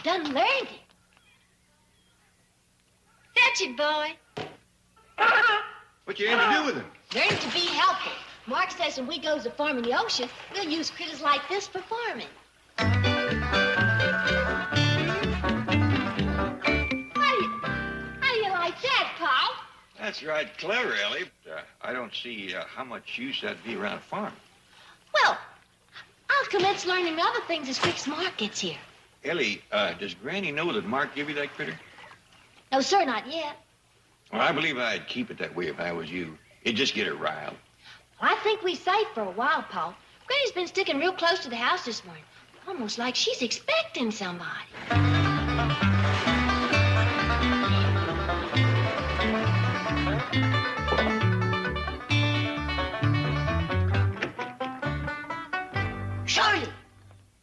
done learned it. Fetch it, boy. What you aim to do with him? Learn to be helpful. Mark says when we goes to farm in the ocean, we'll use critters like this for farming. How do you like that, Paul? That's right, clever, Ellie. I don't see how much use that'd be around a farm. Well, I'll commence learning other things as quick as Mark gets here. Ellie, does Granny know that Mark gave you that critter? No, sir, not yet. Well, I believe I'd keep it that way if I was you. It'd just get her riled. Well, I think we're safe for a while, Paul. Granny's been sticking real close to the house this morning. Almost like she's expecting somebody. Shorty!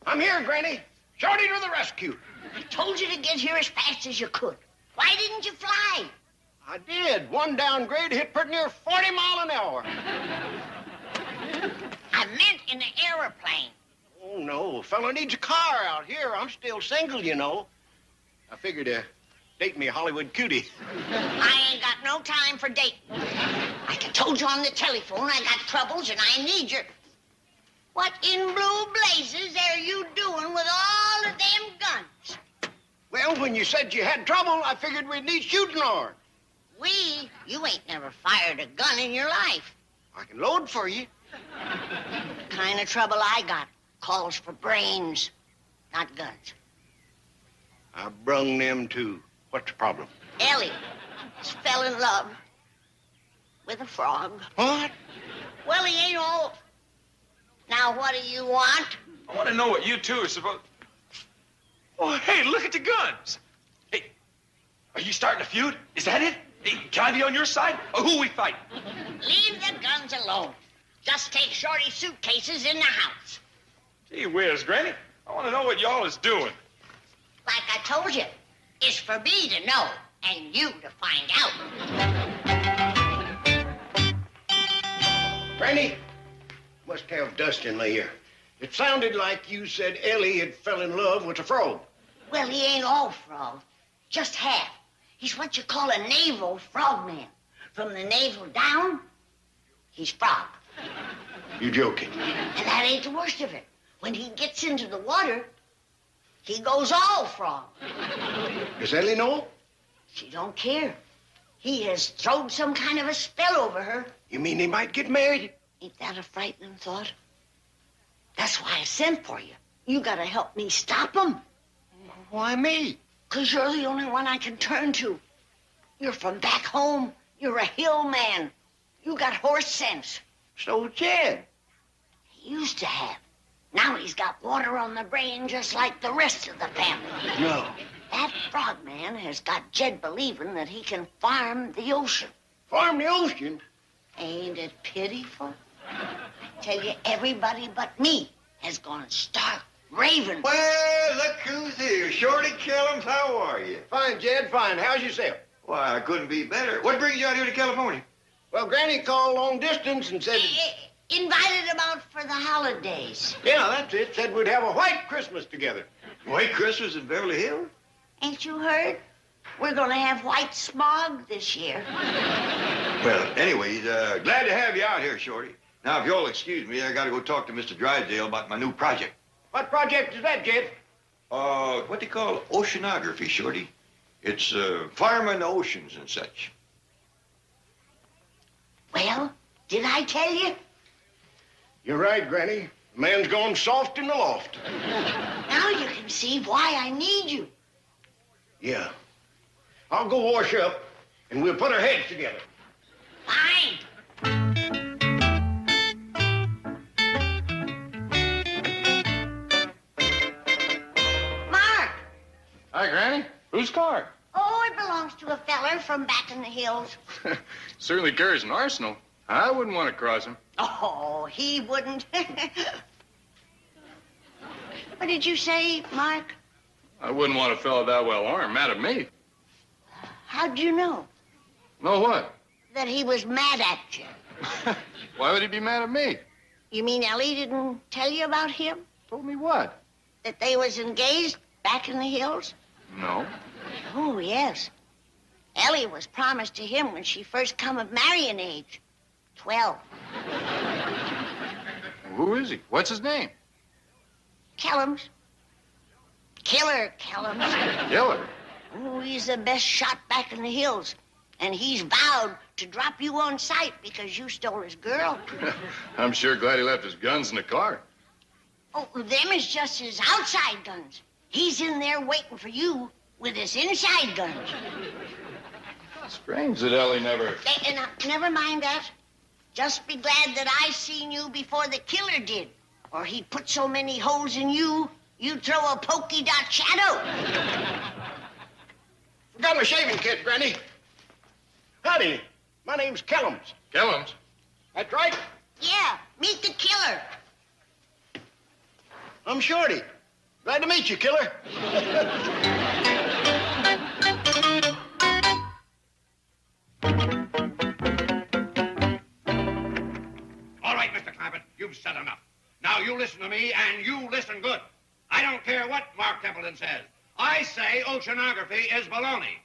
I'm here, Granny. Shorty to the rescue. I told you to get here as fast as you could. Why didn't you fly? I did. One downgrade hit pretty near 40 miles an hour. I meant in the aeroplane. Oh, no. A fella needs a car out here. I'm still single, you know. I figured to date me a Hollywood cutie. I ain't got no time for dating. Like I told you on the telephone, I got troubles and I need your... What in blue blazes are you doing with all of them guns? Well, when you said you had trouble, I figured we'd need shooting iron. You ain't never fired a gun in your life. I can load for you. The kind of trouble I got calls for brains, not guns. I brung them too. What's the problem? Ellie fell in love with a frog. What? Well, he ain't all... Now, what do you want? I want to know what you two are supposed... Oh, hey, look at the guns. Hey, are you starting a feud? Is that it? Hey, can I be on your side? Or who we fight? Leave the guns alone. Just take Shorty's suitcases in the house. Gee whiz, Granny. I want to know what y'all is doing. Like I told you, it's for me to know and you to find out. Granny, must have dust in my ear. It sounded like you said Ellie had fell in love with a frog. Well, he ain't all frog, just half. He's what you call a naval frogman. From the navel down, he's frog. You joking? And that ain't the worst of it. When he gets into the water, he goes all frog. Does Ellie know? She don't care. He has thrown some kind of a spell over her. You mean they might get married? Ain't that a frightening thought? That's why I sent for you. You gotta help me stop him. Why me? 'Cause you're the only one I can turn to. You're from back home. You're a hill man. You got horse sense. So Jed. He used to have. Now he's got water on the brain just like the rest of the family. No. That frogman has got Jed believing that he can farm the ocean. Farm the ocean? Ain't it pitiful? I tell you, everybody but me has gone stark raving. Well, look who's here. Shorty Kellums, how are you? Fine, Jed, fine. How's yourself? Why, I couldn't be better. What brings you out here to California? Well, Granny called long distance and said... Invited him out for the holidays. Yeah, that's it. Said we'd have a white Christmas together. White Christmas in Beverly Hills? Ain't you heard? We're gonna have white smog this year. Well, anyways, glad to have you out here, Shorty. Now, if you'll excuse me, I gotta go talk to Mr. Drysdale about my new project. What project is that, Jed? What they call oceanography, Shorty. It's farming the oceans and such. Well, did I tell you? You're right, Granny. The man's gone soft in the loft. Now you can see why I need you. Yeah. I'll go wash up, and we'll put our heads together. Fine. Mark! Hi, Granny. Whose car? Oh, it belongs to a feller from back in the hills. Certainly carries an arsenal. I wouldn't want to cross him. Oh, he wouldn't. What did you say, Mark? I wouldn't want a fellow that well armed mad at me. How'd you know? Know what? That he was mad at you. Why would he be mad at me? You mean Ellie didn't tell you about him? Told me what? That they was engaged back in the hills? No. Oh, yes. Ellie was promised to him when she first come of marrying age. 12. Who is he? What's his name? Kellums. Killer Kellums. Killer. Oh, he's the best shot back in the hills. And he's vowed to drop you on sight because you stole his girl. I'm sure glad he left his guns in the car. Oh, them is just his outside guns. He's in there waiting for you with his inside guns. Strange that Ellie never... Never mind that. Just be glad that I seen you before the killer did. Or he'd put so many holes in you, you'd throw a polka dot shadow. Forgot my shaving kit, Granny. Howdy, my name's Kellums. Kellums? That's right. Yeah, meet the killer. I'm Shorty. Glad to meet you, killer. All right, Mr. Clampett, you've said enough. Now you listen to me, and you listen good. I don't care what Mark Templeton says. I say oceanography is baloney.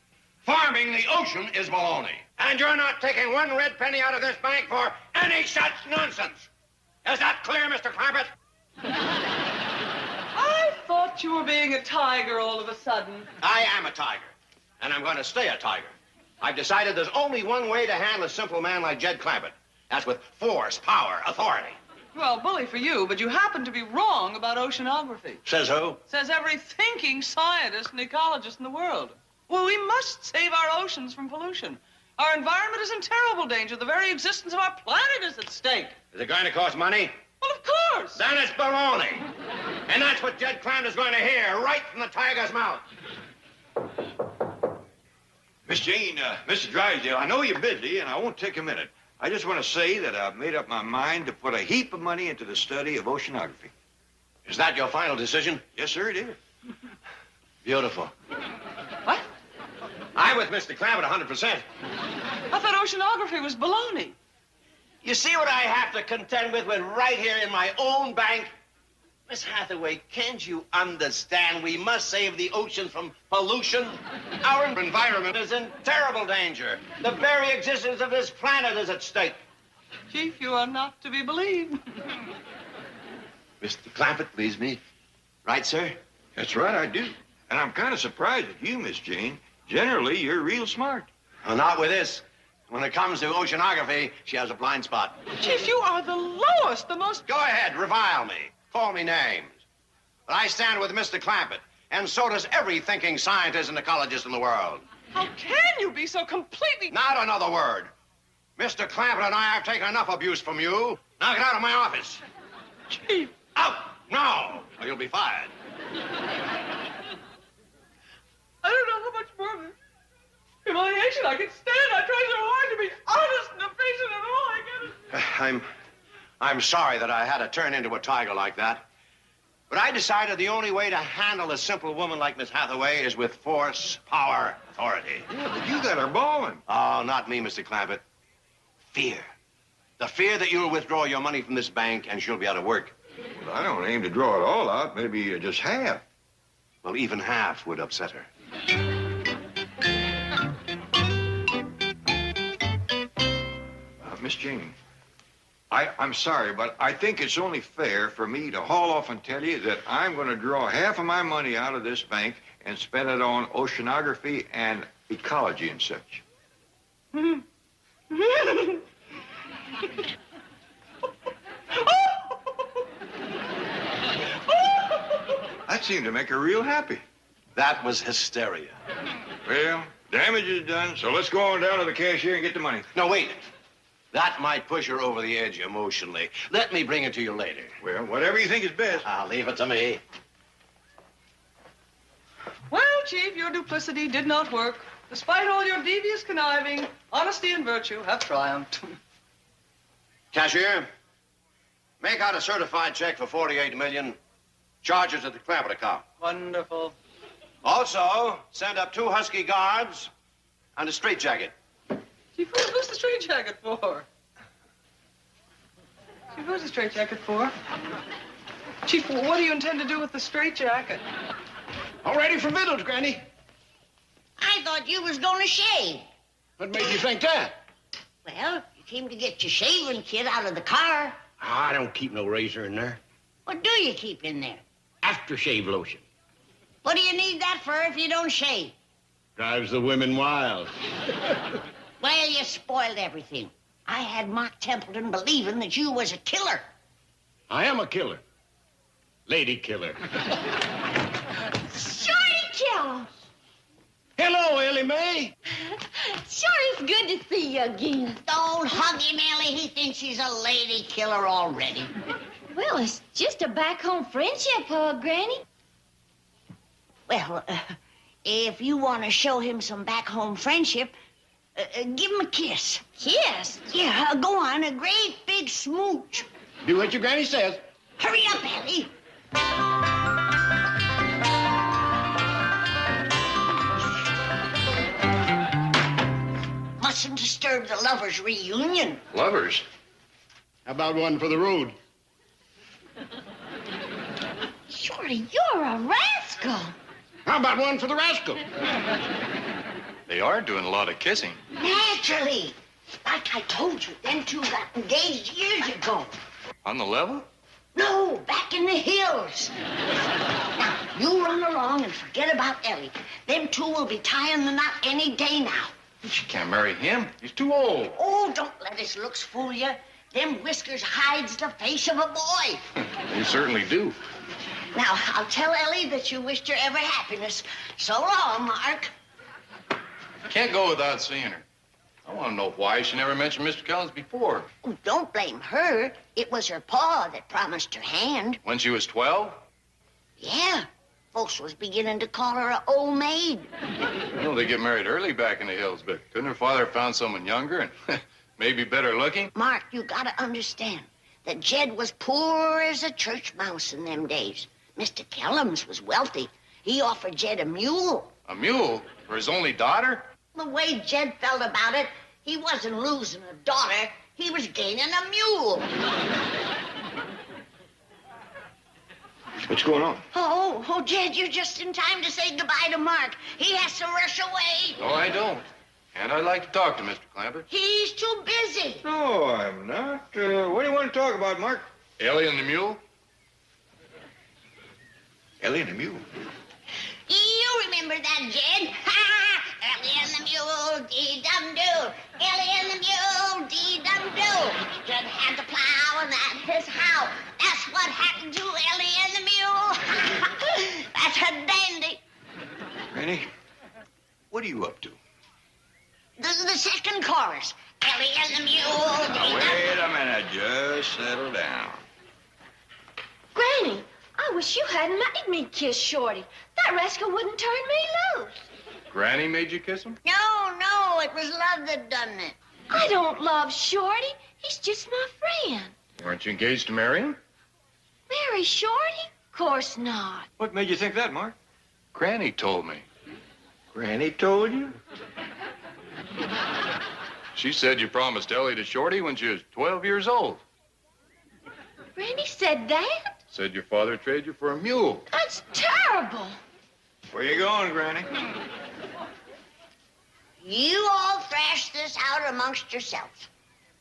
Farming the ocean is baloney. And you're not taking one red penny out of this bank for any such nonsense. Is that clear, Mr. Clampett? I thought you were being a tiger all of a sudden. I am a tiger, and I'm going to stay a tiger. I've decided there's only one way to handle a simple man like Jed Clampett. That's with force, power, authority. Well, bully for you, but you happen to be wrong about oceanography. Says who? Says every thinking scientist and ecologist in the world. Well, we must save our oceans from pollution. Our environment is in terrible danger. The very existence of our planet is at stake. Is it going to cost money? Well, of course. Then it's baloney. And that's what Jed Clampett is going to hear right from the tiger's mouth. Miss Jane, Mr. Drysdale, I know you're busy, and I won't take a minute. I just want to say that I've made up my mind to put a heap of money into the study of oceanography. Is that your final decision? Yes, sir, it is. Beautiful. What? I'm with Mr. Clampett 100%. I thought oceanography was baloney. You see what I have to contend with right here in my own bank? Miss Hathaway, can't you understand we must save the oceans from pollution? Our environment is in terrible danger. The very existence of this planet is at stake. Chief, you are not to be believed. Mr. Clampett, please me. Right, sir? That's right, I do. And I'm kind of surprised at you, Miss Jane. Generally, you're real smart. Well, not with this. When it comes to oceanography, she has a blind spot. Chief, you are the lowest, the most... Go ahead, revile me. Call me names. But I stand with Mr. Clampett, and so does every thinking scientist and ecologist in the world. How can you be so completely... Not another word. Mr. Clampett and I have taken enough abuse from you. Now get out of my office. Chief. Out! No! Or you'll be fired. I don't know how much more humiliation I can stand. I try so hard to be honest and efficient and all I get is... I'm sorry that I had to turn into a tiger like that. But I decided the only way to handle a simple woman like Miss Hathaway is with force, power, authority. Yeah, but you got her bawling. Oh, not me, Mr. Clampett. Fear. The fear that you'll withdraw your money from this bank and she'll be out of work. Well, I don't aim to draw it all out. Maybe just half. Well, even half would upset her. Miss Jane, I'm sorry, but I think it's only fair for me to haul off and tell you that I'm going to draw half of my money out of this bank and spend it on oceanography and ecology and such. That seemed to make her real happy. That was hysteria. Well, damage is done, so let's go on down to the cashier and get the money. No, wait. That might push her over the edge emotionally. Let me bring it to you later. Well, whatever you think is best. I'll leave it to me. Well, Chief, your duplicity did not work. Despite all your devious conniving, honesty and virtue have triumphed. Cashier, make out a certified check for $48 million. Charges at the Clampett account. Wonderful. Also, send up 2 husky guards and a straitjacket. Chief, who's the straitjacket for? Chief, who's the straitjacket for? Chief, what do you intend to do with the straitjacket? All ready for victuals, Granny. I thought you was going to shave. What made you think that? Well, you came to get your shaving kit out of the car. I don't keep no razor in there. What do you keep in there? Aftershave lotion. What do you need that for if you don't shave? Drives the women wild. Well, you spoiled everything. I had Mark Templeton believing that you was a killer. I am a killer. Lady killer. Shorty Killer! Hello, Ellie Mae. Sure, it's good to see you again. Don't hug him, Ellie. He thinks he's a lady killer already. Well, it's just a back-home friendship hug, Granny. Well, if you want to show him some back-home friendship, give him a kiss. Kiss? Yeah, go on, a great big smooch. Do what your granny says. Hurry up, Ellie. Mustn't disturb the lovers' reunion. Lovers? How about one for the road? Shorty, you're a rascal. How about one for the rascal? They are doing a lot of kissing. Naturally. Like I told you, them two got engaged years ago. On the level? No, back in the hills. Now, you run along and forget about Ellie. Them two will be tying the knot any day now. She can't marry him. He's too old. Oh, don't let his looks fool you. Them whiskers hides the face of a boy. They certainly do. Now, I'll tell Ellie that you wished her every happiness. So long, Mark. Can't go without seeing her. I want to know why she never mentioned Mr. Collins before. Oh, don't blame her. It was her pa that promised her hand. When she was 12? Yeah. Folks was beginning to call her an old maid. You know, they get married early back in the hills, but couldn't her father have found someone younger and maybe better looking? Mark, you gotta understand that Jed was poor as a church mouse in them days. Mr. Kellums was wealthy. He offered Jed a mule. A mule? For his only daughter? The way Jed felt about it, he wasn't losing a daughter. He was gaining a mule. What's going on? Oh, Jed, you're just in time to say goodbye to Mark. He has to rush away. No, I don't. And I'd like to talk to Mr. Clampett. He's too busy. No, I'm not. What do you want to talk about, Mark? Ellie and the mule? Ellie and the mule. You remember that, Jed? Ellie and the mule, dee-dum-doo. Ellie and the mule, dee-dum-doo. Jed had to plow, and that is how. That's what happened to Ellie and the mule. That's a dandy. Granny, what are you up to? The second chorus. Ellie and the mule, Now, dee-dum-doo. wait a minute. Just settle down. Granny, I wish you hadn't made me kiss Shorty. That rascal wouldn't turn me loose. Granny made you kiss him? No, it was love that done it. I don't love Shorty. He's just my friend. Weren't you engaged to marry him? Marry Shorty? Course not. What made you think that, Mark? Granny told me. Granny told you? She said you promised Ellie to Shorty when she was 12 years old. Granny said that? Said your father traded you for a mule. That's terrible. Where you going, Granny? You all thrash this out amongst yourselves.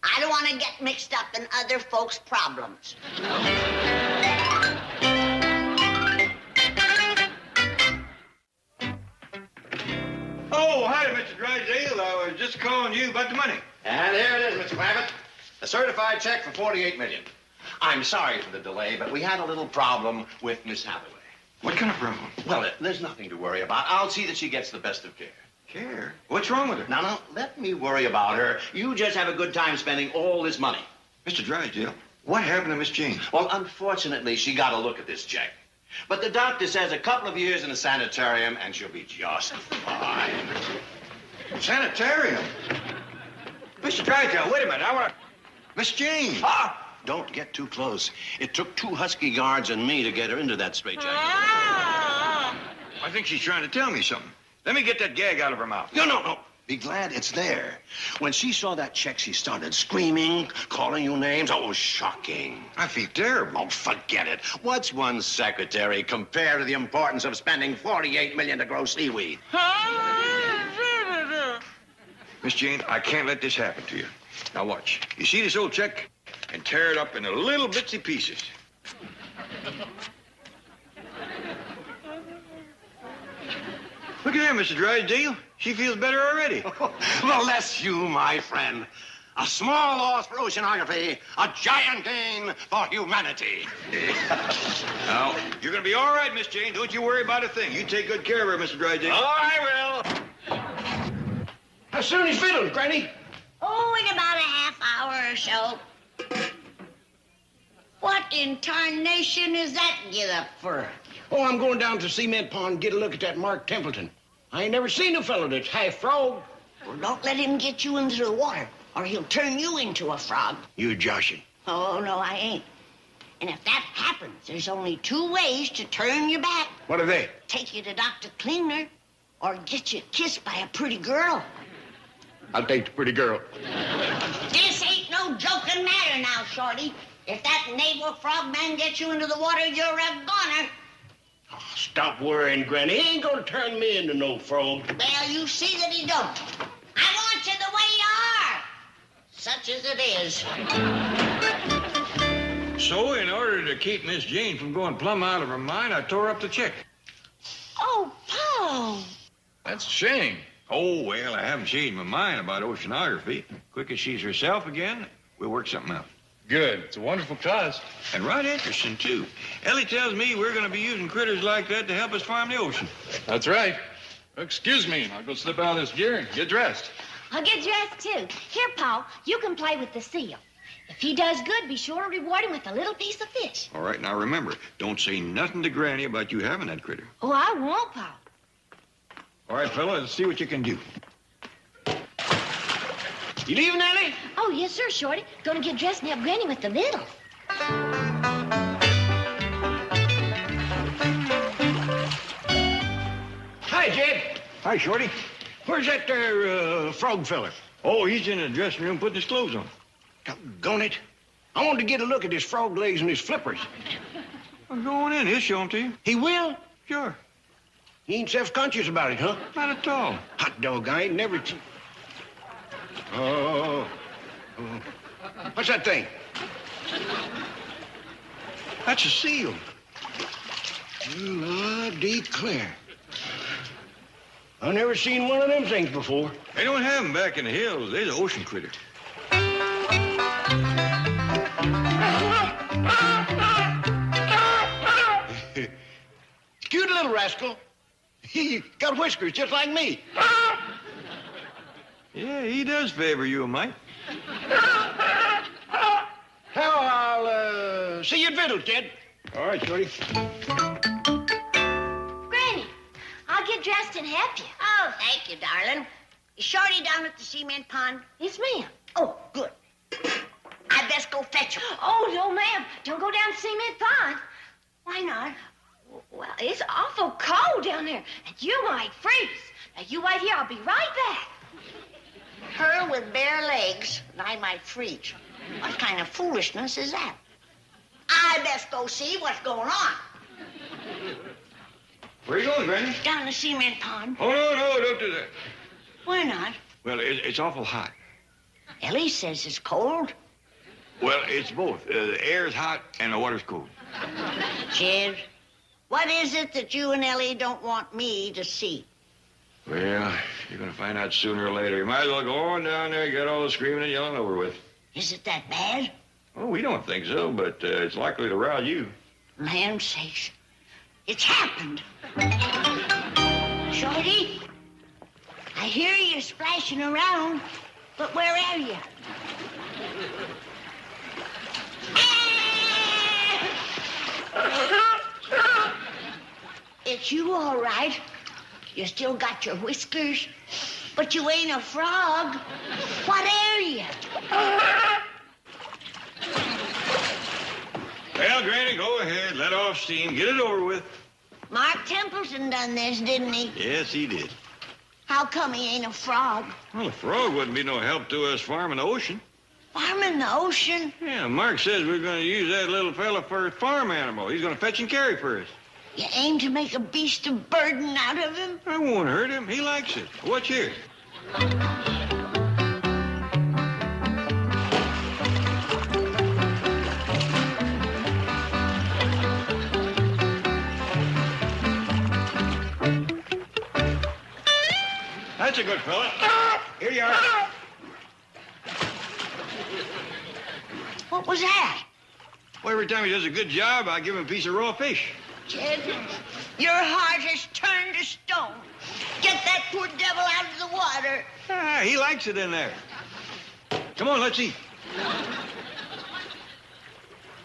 I don't want to get mixed up in other folks' problems. Oh, hi, Mr. Drysdale. I was just calling you about the money. And here it is, Mr. Clampett. A certified check for $48 million. I'm sorry for the delay, but we had a little problem with Miss Hathaway. What kind of problem? Well, there's nothing to worry about. I'll see that she gets the best of care. Care? What's wrong with her? Now, let me worry about her. You just have a good time spending all this money. Mr. Drysdale, what happened to Miss Jane? Well, unfortunately, she got a look at this check. But the doctor says a couple of years in a sanitarium, and she'll be just fine. Sanitarium? Mr. Drysdale, wait a minute. I want to... Miss Jane. Ah! Don't get too close. It took 2 husky guards and me to get her into that straitjacket. I think she's trying to tell me something. Let me get that gag out of her mouth. No. Be glad it's there. When she saw that check, she started screaming, calling you names. Oh, it was shocking. I feel terrible. Oh, forget it. What's one secretary compared to the importance of spending $48 million to grow seaweed? Miss Jane, I can't let this happen to you. Now watch. You see this old check? And tear it up into little bitsy pieces. Look at her, Mr. Drysdale. She feels better already. Well, bless you, my friend. A small loss for oceanography, a giant gain for humanity. Now, you're going to be all right, Miss Jane. Don't you worry about a thing. You take good care of her, Mr. Drysdale. Oh, I will. How soon is fiddling, Granny? Oh, in about a half hour or so. What in tarnation is that get up for? Oh, I'm going down to the cement pond and get a look at that Mark Templeton. I ain't never seen a fellow that's half frog. Well, don't let him get you into the water, or he'll turn you into a frog. You joshing. Oh, no, I ain't. And if that happens, there's only two ways to turn you back. What are they? Take you to Dr. Klingner, or get you kissed by a pretty girl. I'll take the pretty girl. This ain't no joking matter now, Shorty. If that naval frogman gets you into the water, you're a goner. Oh, stop worrying, Granny. He ain't gonna turn me into no frog. Well, you see that he don't. I want you the way you are, such as it is. So, in order to keep Miss Jane from going plumb out of her mind, I tore up the check. Oh, Paul. That's a shame. Oh, well, I haven't changed my mind about oceanography. Quick as she's herself again, we'll work something out. Good. It's a wonderful cause. And right interesting, too. Ellie tells me we're going to be using critters like that to help us farm the ocean. That's right. Excuse me. I'll go slip out of this gear and get dressed. I'll get dressed, too. Here, Paul, you can play with the seal. If he does good, be sure to reward him with a little piece of fish. All right, now remember, don't say nothing to Granny about you having that critter. Oh, I won't, Paul. All right, fella, let's see what you can do. You leaving, Ellie? Oh, yes, sir, Shorty. Gonna get dressed and help Granny with the little. Hi, Jed. Hi, Shorty. Where's that there frog feller? Oh, he's in the dressing room putting his clothes on. Doggone it. I wanted to get a look at his frog legs and his flippers. I'm going in. He'll show them to you. He will? Sure. He ain't self-conscious about it, huh? Not at all. Hot dog, I ain't never... Oh. What's that thing? That's a seal. Well, I declare. I never seen one of them things before. They don't have them back in the hills. They're the ocean critter. Cute little rascal. He got whiskers just like me. Yeah, he does favor you a mite. Now, I'll see you at Vittles, Jed. All right, Shorty. Granny, I'll get dressed and help you. Oh, thank you, darling. Is Shorty down at the cement pond? Yes, ma'am. Oh, good. I best go fetch her. Oh, no, ma'am. Don't go down Cement Pond. Why not? Well, it's awful cold down there, and you might freeze. Now, you wait here. I'll be right back. Her with bare legs, and I might freeze. What kind of foolishness is that? I best go see what's going on. Where are you going, Granny? Down the cement pond. Oh, no, don't do that. Why not? Well, it's awful hot. Ellie says it's cold. Well, it's both. The air's hot and the water's cold. Jed, what is it that you and Ellie don't want me to see? Well, you're going to find out sooner or later. You might as well go on down there and get all the screaming and yelling over with. Is it that bad? Oh, we don't think so, but it's likely to rouse you. Land sakes. It's happened. Shorty, I hear you splashing around, but where are you? It's you, all right. You still got your whiskers, but you ain't a frog. What are you? Well, Granny, go ahead. Let off steam. Get it over with. Mark Templeton done this, didn't he? Yes, he did. How come he ain't a frog? Well, a frog wouldn't be no help to us farming the ocean. Farming the ocean? Yeah, Mark says we're going to use that little fella for a farm animal. He's going to fetch and carry for us. You aim to make a beast of burden out of him? I won't hurt him. He likes it. Watch here. That's a good fella. Here you are. What was that? Well, every time he does a good job, I give him a piece of raw fish. Jed, your heart has turned to stone. Get that poor devil out of the water. Ah, he likes it in there. Come on, let's eat.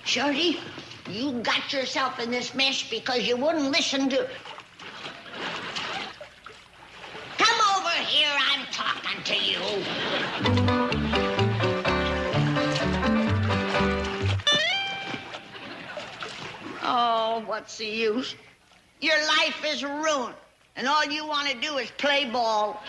Shorty, you got yourself in this mess because you wouldn't listen to... Come over here, I'm talking to you. Oh, what's the use? Your life is ruined, and all you want to do is play ball.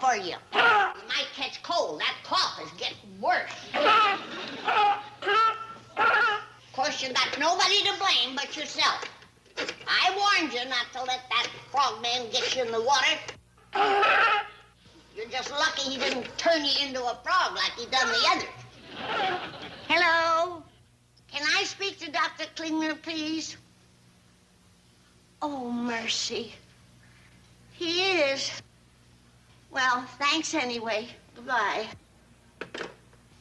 For you. You might catch cold. That cough is getting worse. Of course, you got nobody to blame but yourself. I warned you not to let that frogman get you in the water. You're just lucky he didn't turn you into a frog like he done the others. Hello? Can I speak to Dr. Klingler, please? Oh, mercy. He is. Well, thanks anyway. Goodbye.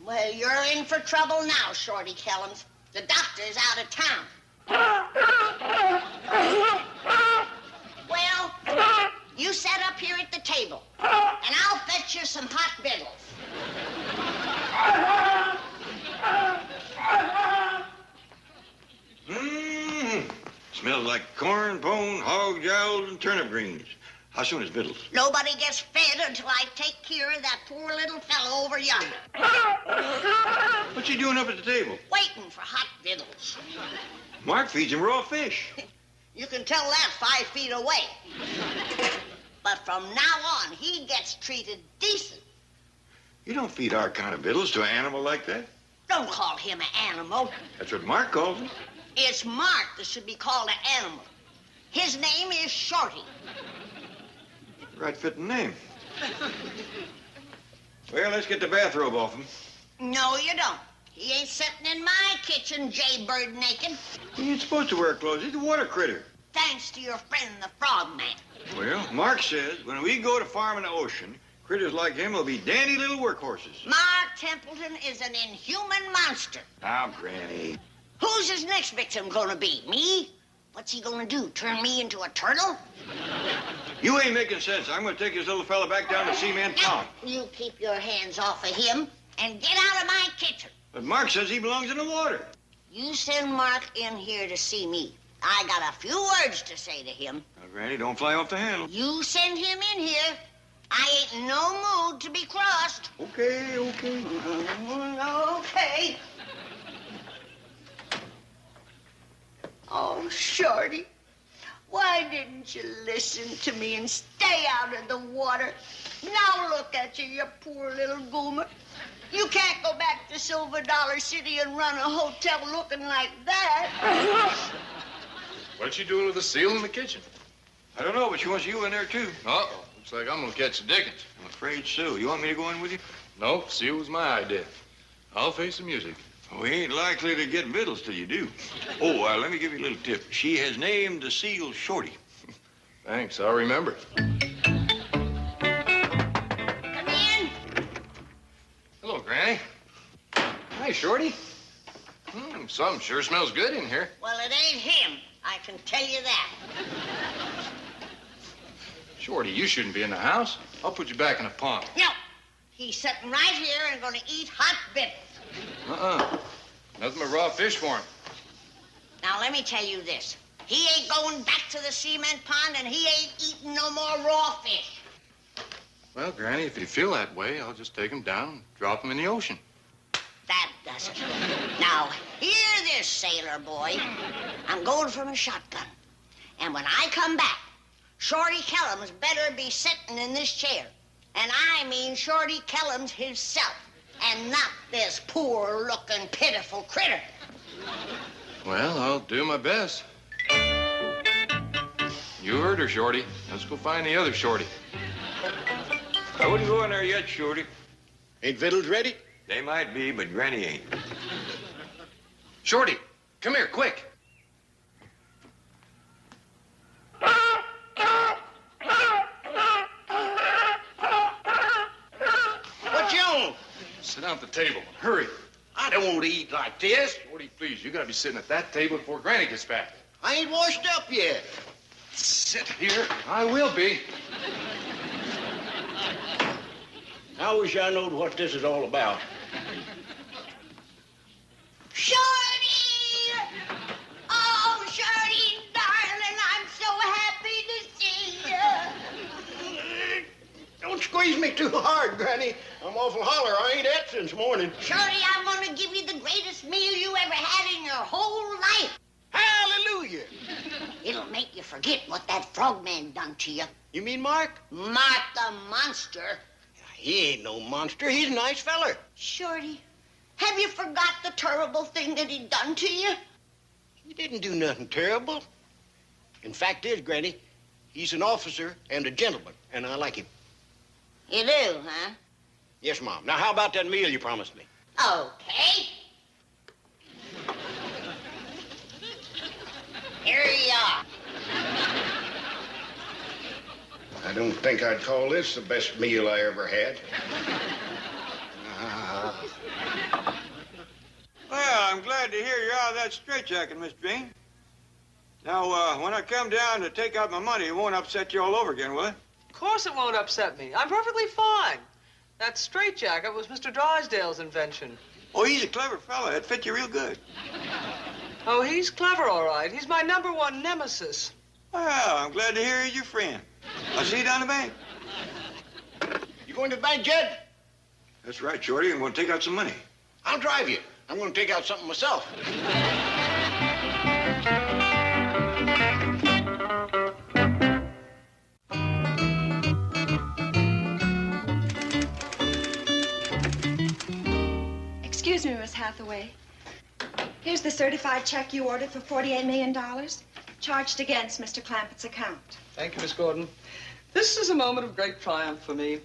Well, you're in for trouble now, Shorty Kellums. The doctor's out of town. Well, you sit up here at the table, and I'll fetch you some hot victuals. Smells like corn, pone, hog jowls, and turnip greens. How soon is victuals? Nobody gets fed until I take care of that poor little fellow over yonder. What's he doing up at the table? Waiting for hot victuals. Mark feeds him raw fish. You can tell that 5 feet away. But from now on, he gets treated decent. You don't feed our kind of victuals to an animal like that. Don't call him an animal. That's what Mark calls him. It's Mark that should be called an animal. His name is Shorty. Right fitting name. Well, let's get the bathrobe off him. No, you don't. He ain't sitting in my kitchen, jaybird naked. He ain't supposed to wear clothes. He's a water critter. Thanks to your friend, the frogman. Well, Mark says when we go to farm in the ocean, critters like him will be dandy little workhorses. Mark Templeton is an inhuman monster. Now, Granny. Who's his next victim gonna be? Me? What's he gonna do, turn me into a turtle? You ain't making sense. I'm gonna take this little fella back down to Cement Pond. You keep your hands off of him and get out of my kitchen. But Mark says he belongs in the water. You send Mark in here to see me. I got a few words to say to him. Now, Granny, don't fly off the handle. You send him in here. I ain't in no mood to be crossed. Okay. Okay. Oh, Shorty, why didn't you listen to me and stay out of the water? Now look at you, you poor little goomer. You can't go back to Silver Dollar City and run a hotel looking like that. What's she doing with the seal in the kitchen? I don't know, but she wants you in there, too. Uh-oh. Looks like I'm gonna catch the dickens. I'm afraid so. You want me to go in with you? No, seal was my idea. I'll face the music. We ain't likely to get victuals till you do. Oh, let me give you a little tip. She has named the seal Shorty. Thanks, I'll remember. Come in. Hello, Granny. Hi, Shorty. Something sure smells good in here. Well, it ain't him. I can tell you that. Shorty, you shouldn't be in the house. I'll put you back in a pond. No. He's sitting right here and going to eat hot bits. Nothing but raw fish for him. Now, let me tell you this. He ain't going back to the cement pond, and he ain't eating no more raw fish. Well, Granny, if you feel that way, I'll just take him down and drop him in the ocean. That does it. Now, hear this, sailor boy. I'm going for my shotgun. And when I come back, Shorty Kellums better be sitting in this chair. And I mean Shorty Kellums himself, and not this poor-looking, pitiful critter. Well, I'll do my best. You heard her, Shorty. Let's go find the other Shorty. I wouldn't go in there yet, Shorty. Ain't victuals ready? They might be, but Granny ain't. Shorty, come here, quick. What you on? Sit down at the table. Hurry. I don't want to eat like this. Shorty, please, you gotta be sitting at that table before Granny gets back. I ain't washed up yet. Sit here. I will be. I wish I knowed what this is all about. Shorty! Oh, Shorty, darling, I'm so happy to see you. Don't squeeze me too hard, Granny. I'm awful holler. I ain't ate since morning. Shorty, I'm going to give you the greatest meal you ever had in your whole life. Hallelujah. It'll make you forget what that frogman done to you. You mean Mark? Mark the monster. He ain't no monster. He's a nice feller. Shorty, have you forgot the terrible thing that he done to you? He didn't do nothing terrible. In fact is, Granny, he's an officer and a gentleman, and I like him. You do, huh? Yes, Mom. Now, how about that meal you promised me? Okay. Here you are. I don't think I'd call this the best meal I ever had. Well, I'm glad to hear you're out of that straitjacket, Miss Jane. Now, when I come down to take out my money, it won't upset you all over again, will it? Of course it won't upset me. I'm perfectly fine. That straitjacket was Mr. Drysdale's invention. Oh, he's a clever fella. It fit you real good. Oh, he's clever, all right. He's my #1 nemesis. Well, I'm glad to hear he's your friend. I'll see you down the bank. You going to the bank, Jed? That's right, Shorty. I'm going to take out some money. I'll drive you. I'm going to take out something myself. Excuse me, Miss Hathaway. Here's the certified check you ordered for $48 million, charged against Mr. Clampetts' account. Thank you, Miss Gordon. This is a moment of great triumph for me.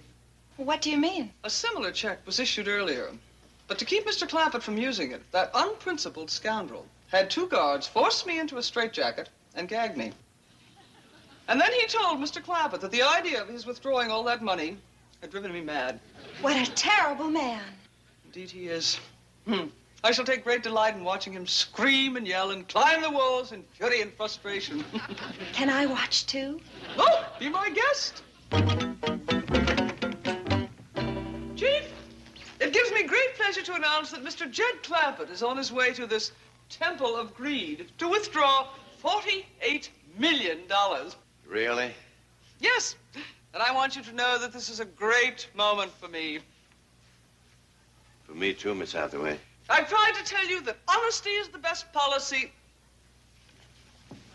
What do you mean? A similar check was issued earlier. But to keep Mr. Clampett from using it, that unprincipled scoundrel had 2 guards force me into a straitjacket and gag me. And then he told Mr. Clampett that the idea of his withdrawing all that money had driven me mad. What a terrible man. Indeed he is. I shall take great delight in watching him scream and yell and climb the walls in fury and frustration. Can I watch, too? Oh, be my guest. Chief, it gives me great pleasure to announce that Mr. Jed Clampett is on his way to this temple of greed to withdraw $48 million. Really? Yes, and I want you to know that this is a great moment for me. For me, too, Miss Hathaway. I've tried to tell you that honesty is the best policy.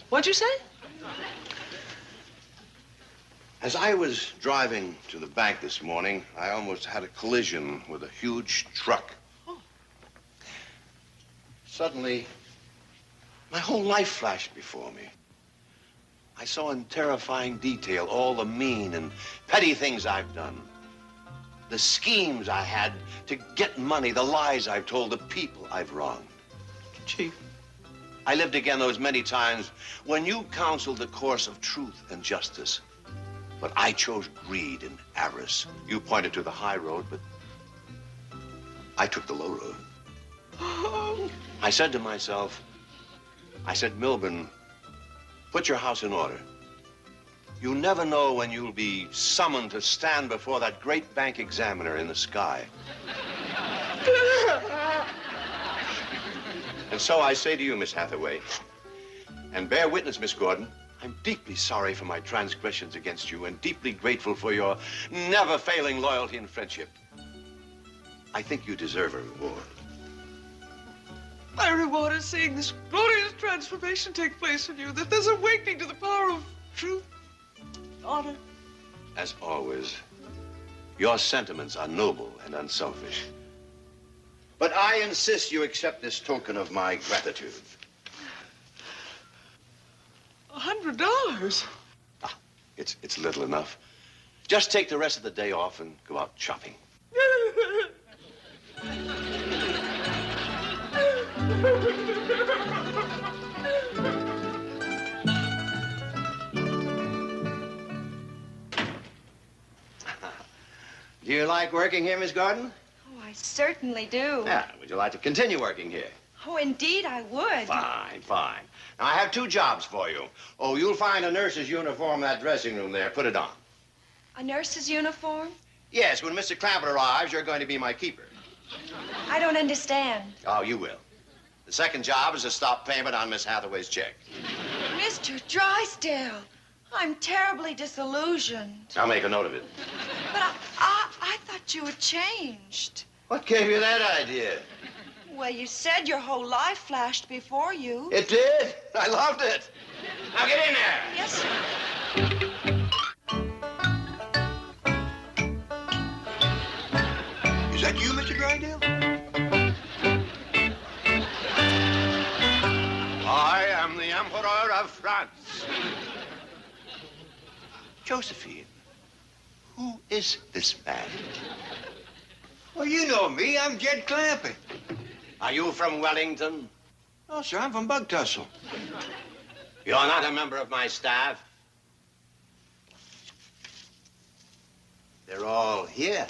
What'd you say? As I was driving to the bank this morning, I almost had a collision with a huge truck. Oh. Suddenly, my whole life flashed before me. I saw in terrifying detail all the mean and petty things I've done. the schemes I had to get money, the lies I've told, the people I've wronged. Chief. I lived again those many times when you counseled the course of truth and justice. But I chose greed and avarice. You pointed to the high road, but I took the low road. I said to myself, Milburn, put your house in order. You never know when you'll be summoned to stand before that great bank examiner in the sky. And so I say to you, Miss Hathaway, and bear witness, Miss Gordon, I'm deeply sorry for my transgressions against you and deeply grateful for your never-failing loyalty and friendship. I think you deserve a reward. My reward is seeing this glorious transformation take place in you, that there's awakening to the power of truth, honor. As always, your sentiments are noble and unselfish. But I insist you accept this token of my gratitude. $100? Ah, it's little enough. Just take the rest of the day off and go out shopping. Do you like working here, Miss Gordon? Oh, I certainly do. Yeah, would you like to continue working here? Oh, indeed I would. Fine, fine. Now, I have 2 jobs for you. Oh, you'll find a nurse's uniform in that dressing room there. Put it on. A nurse's uniform? Yes, when Mr. Clampett arrives, you're going to be my keeper. I don't understand. Oh, you will. The second job is to stop payment on Miss Hathaway's check. Mr. Drysdale, I'm terribly disillusioned. I'll make a note of it. But I thought you had changed. What gave you that idea? Well, you said your whole life flashed before you. It did. I loved it. Now get in there. Yes, sir. Is that you, Mr. Drysdale? I am the Emperor of France. Josephine, who is this man? Well, you know me. I'm Jed Clampett. Are you from Wellington? Oh, sir, I'm from Bug Tussle. You're not a member of my staff. They're all here.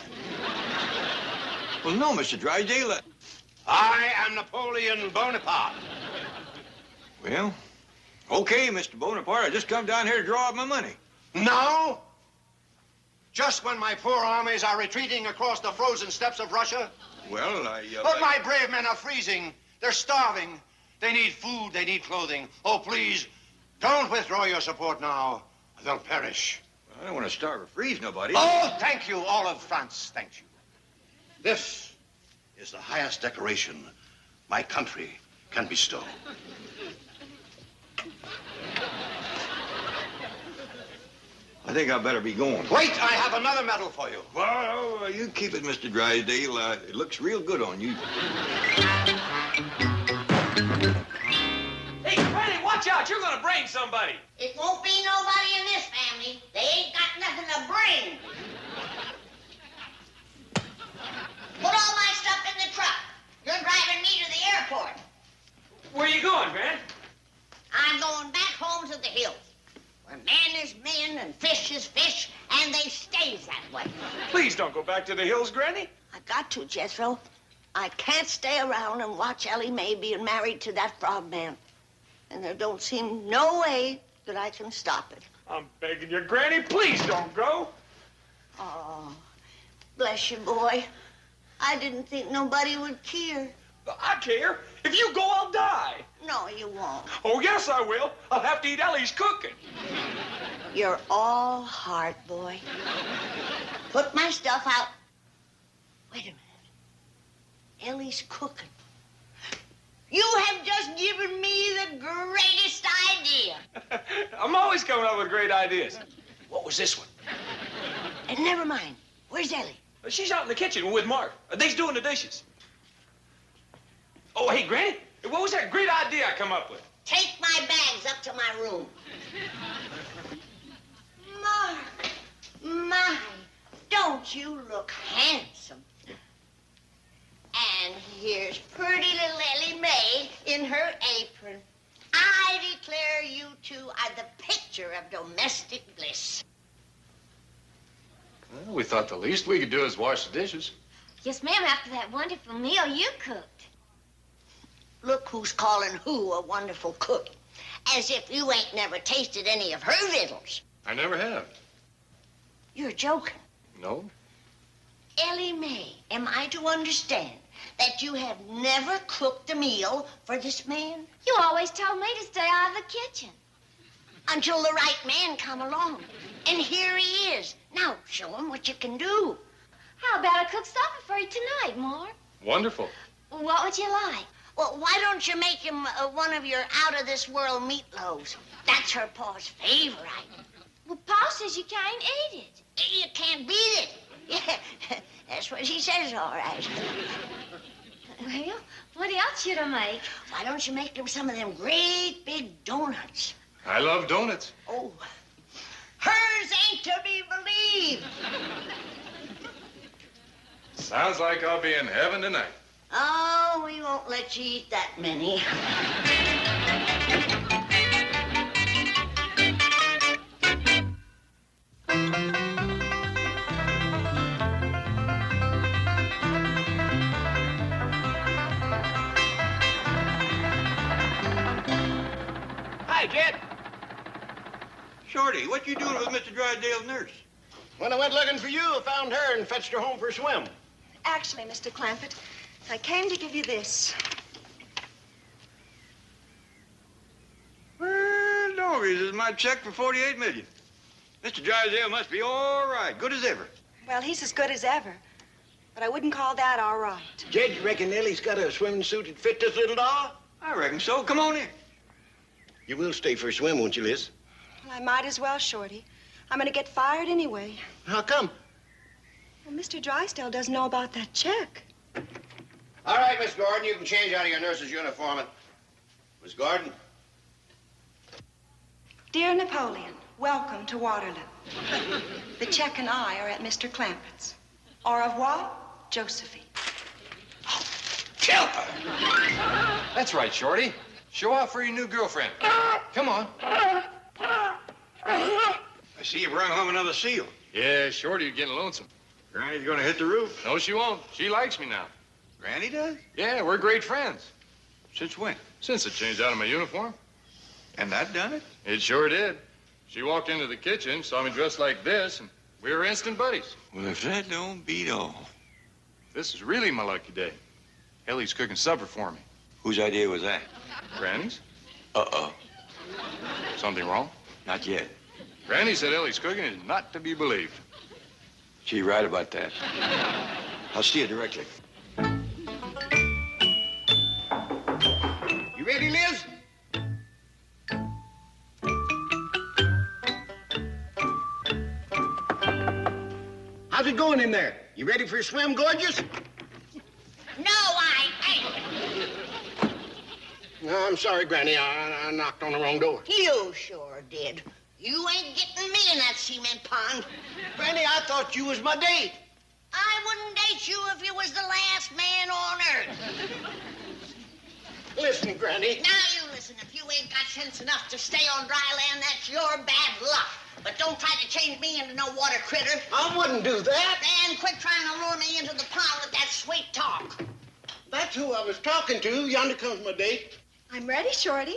Well, no, Mr. Drysdale. I am Napoleon Bonaparte. Well, okay, Mr. Bonaparte. I just come down here to draw up my money. No? Just when my poor armies are retreating across the frozen steppes of Russia? Well, But my brave men are freezing. They're starving. They need food. They need clothing. Oh, please, don't withdraw your support now. They'll perish. I don't want to starve or freeze nobody. Oh, thank you. All of France thanks you. This is the highest decoration my country can bestow. I think I better be going. Wait, I have another medal for you. Well, you keep it, Mr. Drysdale. It looks real good on you. Hey, Granny, watch out. You're going to brain somebody. It won't be nobody in this family. They ain't got nothing to bring. Put all my stuff in the truck. You're driving me to the airport. Where you going, Gran? I'm going back home to the hills, where man is men and fish is fish, and they stays that way. Please don't go back to the hills, Granny. I got to, Jethro. I can't stay around and watch Ellie Mae being married to that frog man. And there don't seem no way that I can stop it. I'm begging you, Granny, please don't go. Oh, bless you, boy. I didn't think nobody would care. I care. If you go, I'll die. No, you won't. Oh, yes, I will. I'll have to eat Ellie's cooking. You're all heart, boy. Put my stuff out. Wait a minute. Ellie's cooking. You have just given me the greatest idea. I'm always coming up with great ideas. What was this one? And never mind. Where's Ellie? She's out in the kitchen with Mark. They's doing the dishes. Oh, hey, Granny, what was that great idea I come up with? Take my bags up to my room. Mark, my, Don't you look handsome? And here's pretty little Ellie Mae in her apron. I declare you two are the picture of domestic bliss. Well, we thought the least we could do is wash the dishes. Yes, ma'am, after that wonderful meal you cooked. Look who's calling who a wonderful cook. As if you ain't never tasted any of her victuals. I never have. You're joking. No? Ellie Mae, am I to understand that you have never cooked a meal for this man? You always told me to stay out of the kitchen. Until the right man come along. And here he is. Now, show him what you can do. How about I cook supper for you tonight, Mark? Wonderful. What would you like? Well, why don't you make him one of your out-of-this-world meatloaves? That's her pa's favorite item. Well, Pa says you can't eat it. You can't beat it. Yeah, that's what she says, all right. Well, what else should I make? Why don't you make him some of them great big donuts? I love donuts. Oh, hers ain't to be believed. Sounds like I'll be in heaven tonight. Oh, we won't let you eat that many. Hi, Jed. Shorty, what you doing with Mr. Drysdale's nurse? When I went looking for you, I found her and fetched her home for a swim. Actually, Mr. Clampett, I came to give you this. Well, doggies, this is my check for $48 million. Mr. Drysdale must be all right, good as ever. Well, he's as good as ever. But I wouldn't call that all right. Jed, you reckon Nellie's got a swimming suit that fit this little doll? I reckon so. Come on in. You will stay for a swim, won't you, Liz? Well, I might as well, Shorty. I'm going to get fired anyway. How come? Well, Mr. Drysdale doesn't know about that check. All right, Miss Gordon, you can change out of your nurse's uniform. Miss Gordon? Dear Napoleon, welcome to Waterloo. The check and I are at Mr. Clampett's. Au revoir, Josephine. Kill her! That's right, Shorty. Show off for your new girlfriend. Come on. I see you brought home another seal. Yeah, Shorty, you're getting lonesome. Granny's gonna hit the roof. No, she won't. She likes me now. Granny does? Yeah, we're great friends. Since when? Since I changed out of my uniform. And that done it? It sure did. She walked into the kitchen, saw me dressed like this, and we were instant buddies. Well, if that don't beat all. This is really my lucky day. Ellie's cooking supper for me. Whose idea was that? Granny's? Uh-oh. Something wrong? Not yet. Granny said Ellie's cooking is not to be believed. She right about that. I'll see you directly. You ready, Liz? How's it going in there? You ready for a swim, gorgeous? No, I ain't. No, I'm sorry, Granny. I knocked on the wrong door. You sure did. You ain't getting me in that cement pond. Granny, I thought you was my date. I wouldn't date you if you was the last man on earth. Listen, Granny. Now you listen. If you ain't got sense enough to stay on dry land, that's your bad luck. But don't try to change me into no water critter. I wouldn't do that. And quit trying to lure me into the pond with that sweet talk. That's who I was talking to. Yonder comes my date. I'm ready, Shorty.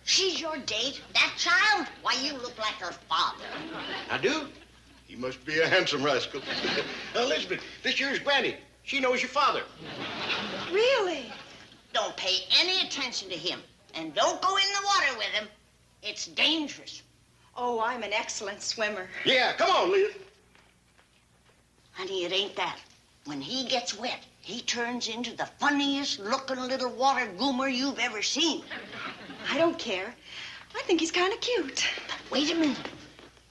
She's your date? That child? Why, you look like her father. I do? He must be a handsome rascal. Now, Elizabeth, this here's Granny. She knows your father. Really? Don't pay any attention to him. And don't go in the water with him. It's dangerous. Oh, I'm an excellent swimmer. Yeah, come on, Liz. Honey, it ain't that. When he gets wet, he turns into the funniest looking little water goomer you've ever seen. I don't care. I think he's kind of cute. Wait a minute.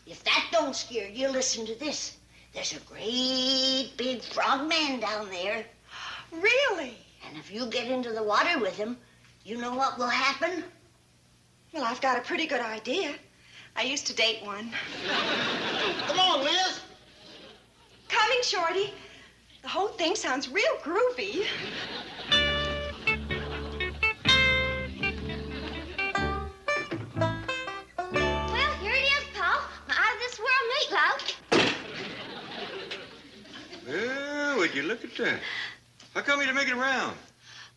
If that don't scare you, listen to this. There's a great big frog man down there. Really? And if you get into the water with him, you know what will happen? Well, I've got a pretty good idea. I used to date one. Come on, Liz. Coming, Shorty. The whole thing sounds real groovy. Well, here it is, Paul. My out-of-this-world meatloaf. Well, would you look at that? How come you didn't make it around?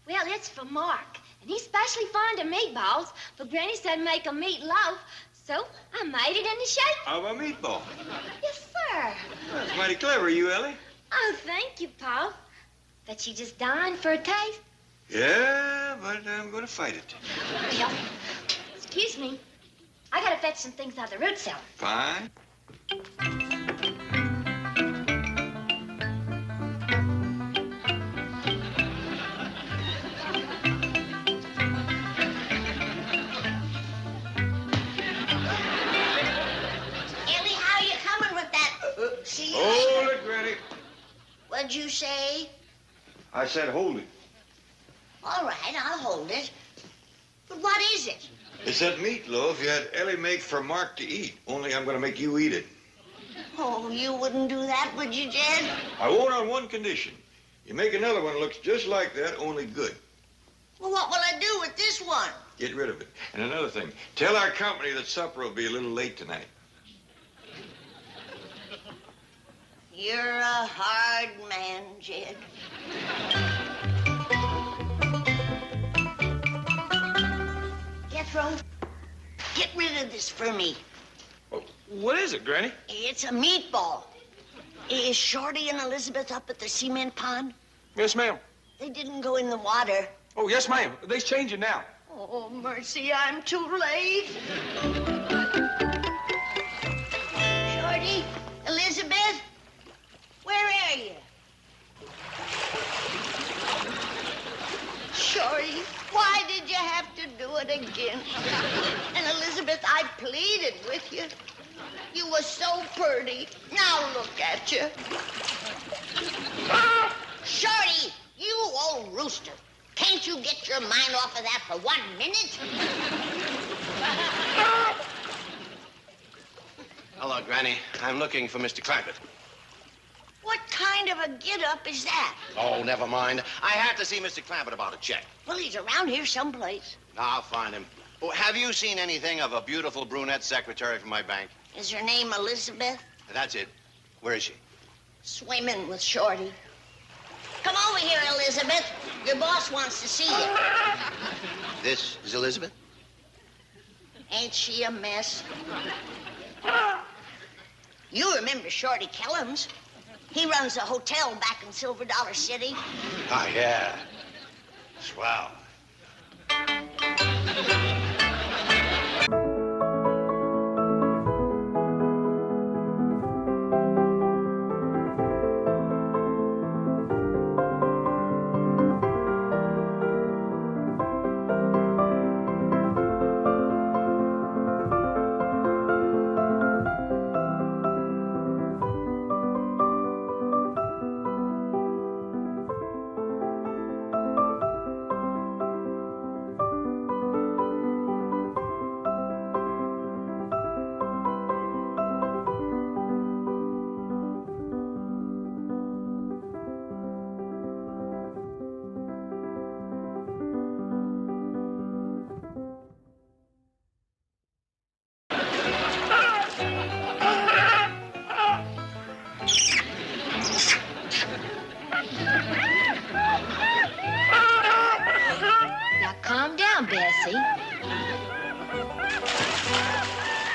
Well, it's for Mark, and he's especially fond of meatballs, but Granny said make a meatloaf, so I made it in the shape. Of a meatball. Yes, sir. That's mighty clever, you, Ellie. Oh, thank you, Paul. Bet you just dying for a taste. Yeah, but I'm going to fight it. Well, excuse me. I gotta fetch some things out of the root cellar. Fine. Hold it, Granny. What'd you say? I said hold it. All right, I'll hold it. But what is it? It's that meatloaf you had Ellie make for Mark to eat, only I'm going to make you eat it. Oh, you wouldn't do that, would you, Jed? I won't on one condition. You make another one that looks just like that, only good. Well, what will I do with this one? Get rid of it. And another thing, tell our company that supper will be a little late tonight. You're a hard man, Jed. Jethro, get rid of this for me. Oh, what is it, Granny? It's a meatball. Is Shorty and Elizabeth up at the cement pond? Yes, ma'am. They didn't go in the water. Oh, yes, ma'am. They's changing now. Oh, mercy, I'm too late. Shorty, Elizabeth, where are you? Shorty, why did you have to do it again? And Elizabeth, I pleaded with you. You were so pretty. Now look at you. Shorty, you old rooster. Can't you get your mind off of that for 1 minute? Hello, Granny. I'm looking for Mr. Clampett. What kind of a get-up is that? Oh, never mind. I had to see Mr. Clampett about a check. Well, he's around here someplace. I'll find him. Oh, have you seen anything of a beautiful brunette secretary from my bank? Is her name Elizabeth? That's it. Where is she? Swimming with Shorty. Come over here, Elizabeth. Your boss wants to see you. This is Elizabeth? Ain't she a mess? You remember Shorty Kellums. He runs a hotel back in Silver Dollar City. Ah, yeah. Swell. Calm down, Bessie.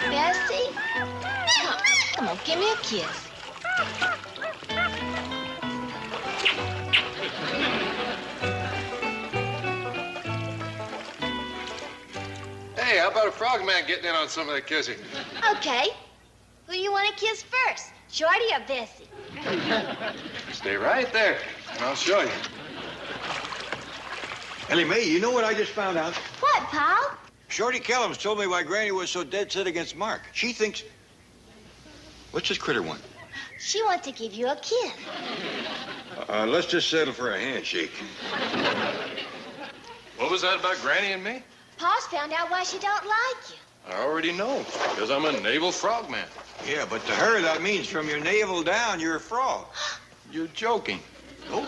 Bessie? Come on, give me a kiss. Hey, how about a frogman getting in on some of the kissing? Okay. Who you want to kiss first, Shorty or Bessie? Stay right there, and I'll show you. Ellie Mae, you know what I just found out? What, Paul? Shorty Kellums told me why Granny was so dead set against Mark. She thinks... What's this critter want? She wants to give you a kiss. Let's just settle for a handshake. What was that about Granny and me? Pa's found out why she don't like you. I already know, because I'm a naval frogman. Yeah, but to her, that means from your navel down, you're a frog. You're joking. Oh,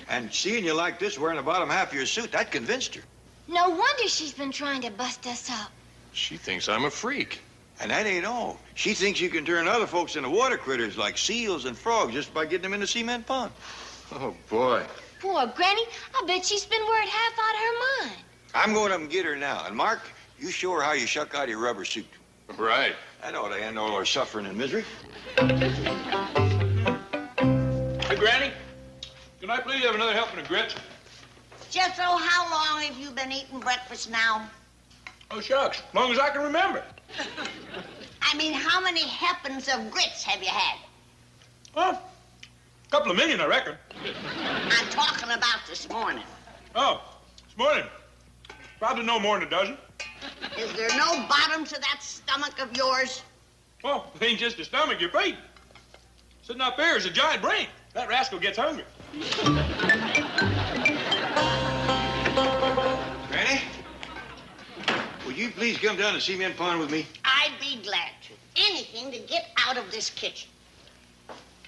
and seeing you like this, wearing the bottom half of your suit, that convinced her. No wonder she's been trying to bust us up. She thinks I'm a freak. And that ain't all. She thinks you can turn other folks into water critters like seals and frogs just by getting them in the cement pond. Oh, boy. Poor Granny. I bet she's been worried half out of her mind. I'm going up and get her now. And Mark, you show her how you shuck out your rubber suit. Right. That ought to end all our suffering and misery. Hey, Granny, can I please have another helping of grits? Jethro, how long have you been eating breakfast now? Oh, shucks, as long as I can remember. I mean, how many helpings of grits have you had? Well, a couple of million, I reckon. I'm talking about this morning. Oh, this morning. Probably no more than a dozen. Is there no bottom to that stomach of yours? Well, it ain't just a stomach you're feeding. Sitting up there is a giant brain. That rascal gets hungry. Granny, would you please come down to cement pond with me? I'd be glad to. Anything to get out of this kitchen.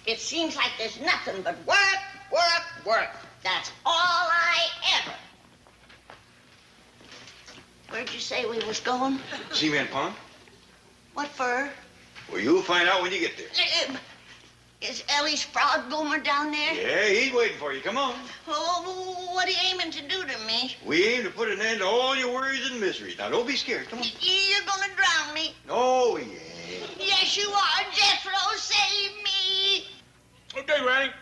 It seems like there's nothing but work, work, work. That's all I ever. Where'd you say we was going? Cement pond? What for? Well, you'll find out when you get there. Is Ellie's frog boomer down there? Yeah, he's waiting for you. Come on. Oh, what are you aiming to do to me? We aim to put an end to all your worries and miseries. Now, don't be scared. Come on. You're gonna drown me. No, we ain't. Yes, you are. Jethro, save me. Okay, Granny.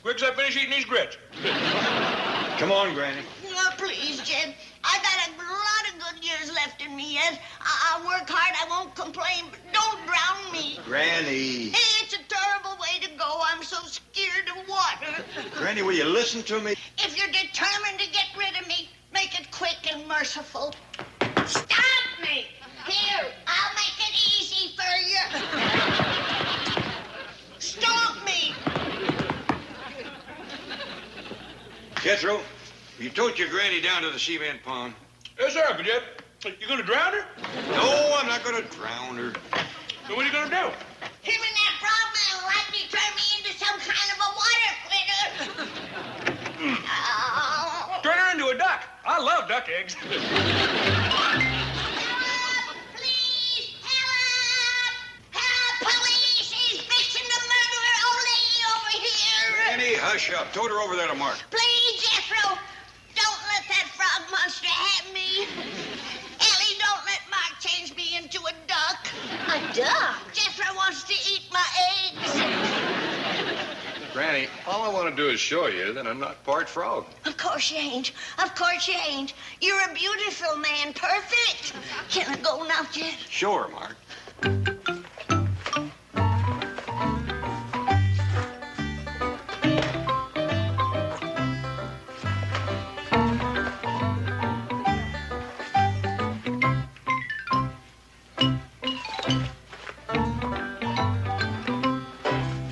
Quick as I finish eating these grits. Come on, Granny. Oh, please, Jed. I got a lot of good years left in me yet. I'll work hard. I won't complain, but don't drown me. Granny. It's a terrible way to go. I'm so scared of water. Granny, will you listen to me? If you're determined to get rid of me, make it quick and merciful. Stop me. Here, I'll make it easy for you. Stop me. Jethro, you tote your granny down to the cement pond. Yes, sir, but you gonna drown her? No, I'm not gonna drown her. So what are you gonna do? Him and that frogman will likely turn me into some kind of a water critter. Turn her into a duck. I love duck eggs. Help! Please! Help! Help! Police! He's fixing to murder an old lady over here. Granny, hush up. Tote her over there to Mark. Please, Jethro, don't let that frog monster have me. Ellie, don't let Mark change me into a duck. A duck? Jethro wants to eat my eggs. Granny, all I want to do is show you that I'm not part frog. Of course you ain't. Of course you ain't. You're a beautiful man. Perfect. Can I go now, Jet? Show her, Mark.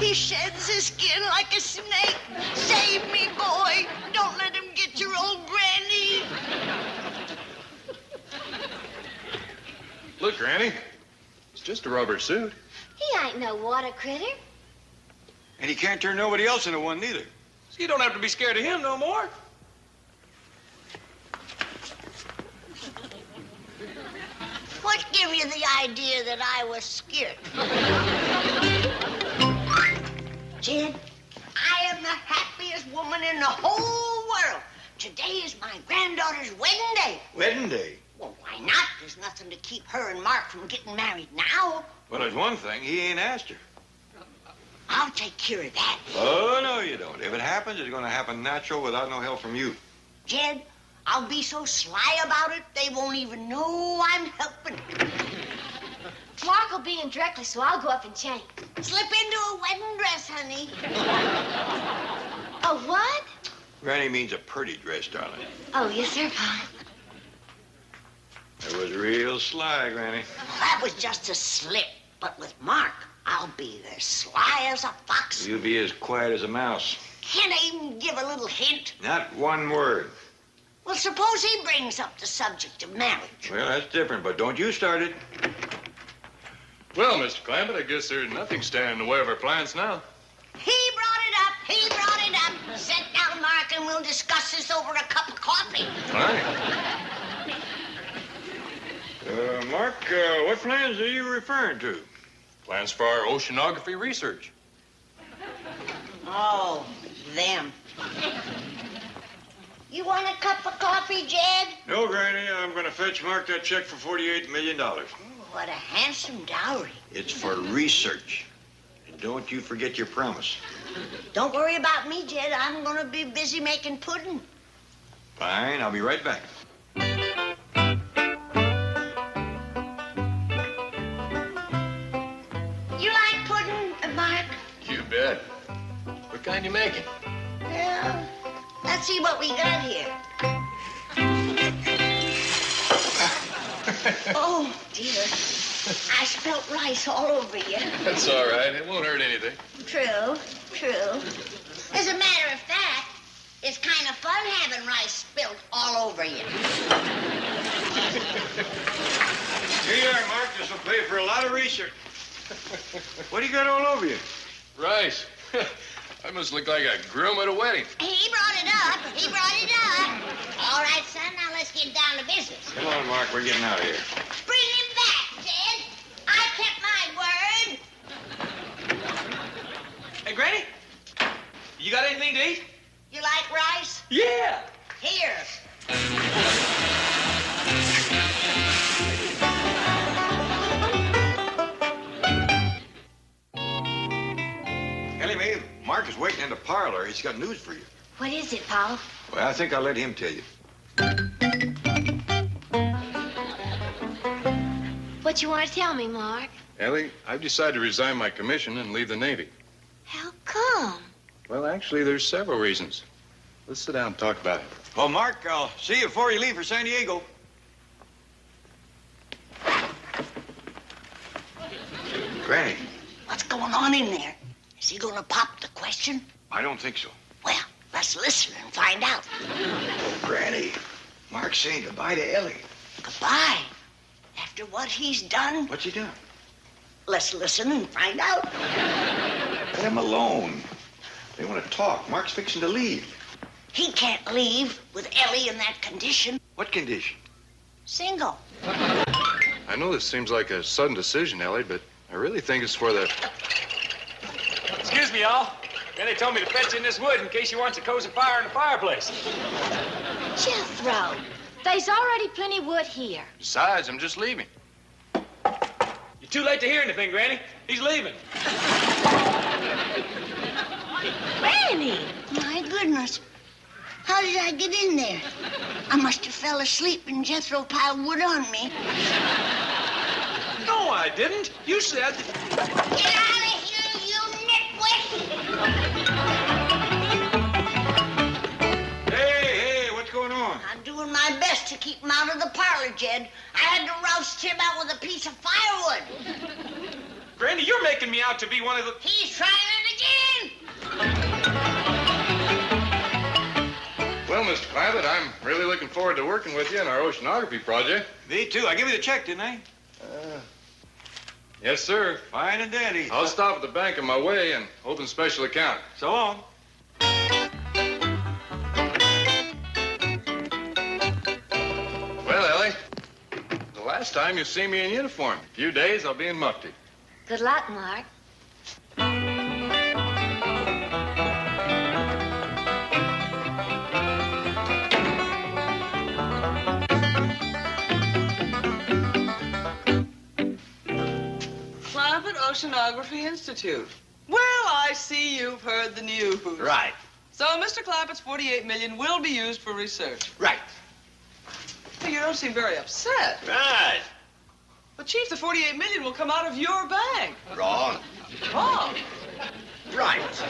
He sheds his skin like a snake. Save me, boy. Don't let him get your old granny. Look, Granny, it's just a rubber suit. He ain't no water critter. And he can't turn nobody else into one, neither. So you don't have to be scared of him no more. What gave you the idea that I was scared? Jed, I am the happiest woman in the whole world. Today is my granddaughter's wedding day. Wedding day. Well, why not? There's nothing to keep her and Mark from getting married now. Well, there's one thing. He ain't asked her. I'll take care of that. Oh, no, you don't. If it happens, it's going to happen natural without no help from you. Jed, I'll be so sly about it, they won't even know I'm helping. Mark will be in directly, so I'll go up and change. Slip into a wedding dress, honey. A what? Granny means a pretty dress, darling. Oh, yes, sir, Pa. That was real sly, Granny. That was just a slip. But with Mark, I'll be as sly as a fox. You'll be as quiet as a mouse. Can't I even give a little hint? Not one word. Well, suppose he brings up the subject of marriage. Well, that's different, but don't you start it. Well, Mr. Clampett, I guess there's nothing standing in the way of our plans now. He brought it up. He brought it up. Sit down, Mark, and we'll discuss this over a cup of coffee. Fine. Mark, what plans are you referring to? Plans for our oceanography research. Oh, them. You want a cup of coffee, Jed? No, Granny. I'm going to fetch Mark that check for $48 million. Oh, what a handsome dowry. It's for research. And don't you forget your promise. Don't worry about me, Jed. I'm going to be busy making pudding. Fine. I'll be right back. You like pudding, Mark? You bet. What kind you making? Well, let's see what we got here. Oh, dear. I spilled rice all over you. That's all right. It won't hurt anything. True, true. As a matter of fact, it's kind of fun having rice spilled all over you. Here you are, Mark. This will pay for a lot of research. What do you got all over you? Rice. I must look like a groom at a wedding. He brought it up. He brought it up. All right, son, now let's get down to business. Come on, Mark. We're getting out of here. Bring him back, Jed. I kept my word. Hey, Granny, you got anything to eat? You like rice? Yeah. Here. Ellie Mae, Mark is waiting in the parlor. He's got news for you. What is it, Paul? Well, I think I'll let him tell you. What you want to tell me, Mark? Ellie, I've decided to resign my commission and leave the Navy. How come? Well, actually, there's several reasons. Let's sit down and talk about it. Well, Mark, I'll see you before you leave for San Diego. Granny. What's going on in there? Is he going to pop the question? I don't think so. Well, let's listen and find out. Oh, Granny. Mark's saying goodbye to Ellie. Goodbye. After what he's done? What's he done? Let's listen and find out. Let him alone. They want to talk. Mark's fixing to leave. He can't leave with Ellie in that condition. What condition? Single. I know this seems like a sudden decision, Ellie, but I really think it's for the... Excuse me, y'all. Granny told me to fetch in this wood in case you want a cozy fire in the fireplace. Jethro, there's already plenty wood here. Besides, I'm just leaving. You're too late to hear anything, Granny. He's leaving. Granny! My goodness. How did I get in there? I must have fell asleep and Jethro piled wood on me. No, I didn't. You said... Get out of here, you nitwit! Hey, what's going on? I'm doing my best to keep him out of the parlor, Jed. I had to roust him out with a piece of firewood. Granny, you're making me out to be one of the... He's trying it again! Well, Mr. Clampett, I'm really looking forward to working with you in our oceanography project. Me too. I gave you the check, didn't I? Yes, sir. Fine and dandy. I'll stop at the bank on my way and open special account. So long. Well, Ellie, the last time you'll see me in uniform. In a few days, I'll be in mufti. Good luck, Mark. Oceanography Institute. Well, I see you've heard the news. Right. So Mr. Clampett's $48 million will be used for research. Right. Well, you don't seem very upset. Right. But, Chief, the $48 million will come out of your bank. Wrong. Wrong. Right.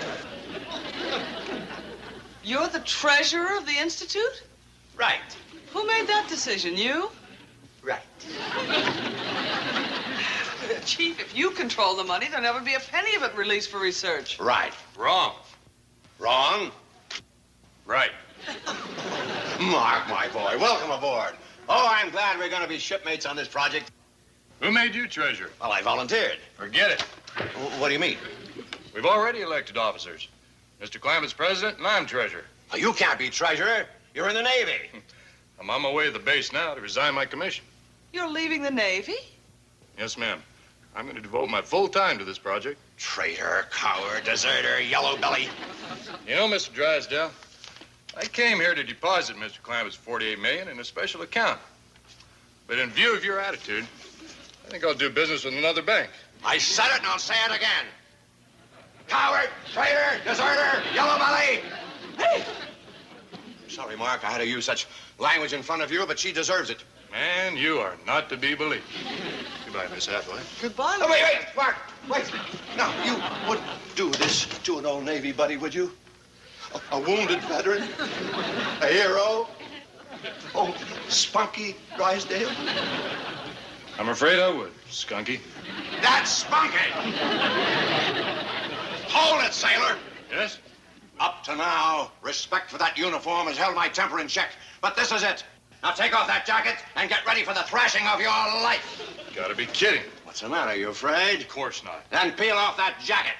You're the treasurer of the Institute? Right. Who made that decision, you? Right. Chief, if you control the money, there'll never be a penny of it released for research. Right. Wrong. Wrong. Right. Mark, my boy, welcome aboard. Oh, I'm glad we're going to be shipmates on this project. Who made you treasurer? Well, I volunteered. Forget it. What do you mean? We've already elected officers. Mr. Clampetts president, and I'm treasurer. You can't be treasurer. You're in the Navy. I'm on my way to the base now to resign my commission. You're leaving the Navy? Yes, ma'am. I'm going to devote my full time to this project. Traitor, coward, deserter, yellow belly. You know, Mr. Drysdale, I came here to deposit Mr. Clampetts' $48 million in a special account. But in view of your attitude, I think I'll do business with another bank. I said it and I'll say it again. Coward, traitor, deserter, yellow belly. Hey! Sorry, Mark, I had to use such language in front of you, but she deserves it. Man, you are not to be believed. Goodbye, Miss Hathaway. Goodbye. Oh, wait, Mark, wait. Now, you wouldn't do this to an old Navy buddy, would you? A wounded veteran? A hero? Oh, Spunky Drysdale? I'm afraid I would, Skunky. That's Spunky! Hold it, sailor! Yes? Up to now, respect for that uniform has held my temper in check. But this is it. Now take off that jacket and get ready for the thrashing of your life. Gotta be kidding. What's the matter, you afraid? Of course not. Then peel off that jacket.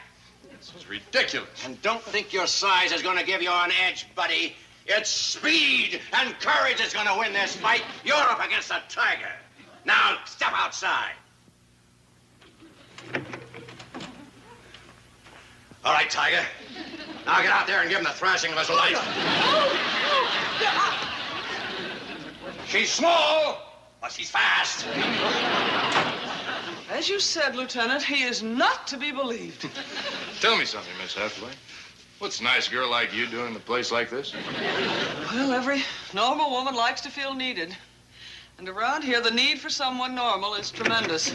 This is ridiculous. And don't think your size is going to give you an edge, buddy. It's speed and courage that's going to win this fight. You're up against a tiger. Now step outside. All right, Tiger. Now get out there and give him the thrashing of his life. She's small, but she's fast. As you said, Lieutenant, he is not to be believed. Tell me something, Miss Hathaway. What's a nice girl like you doing in a place like this? Well, every normal woman likes to feel needed. And around here, the need for someone normal is tremendous.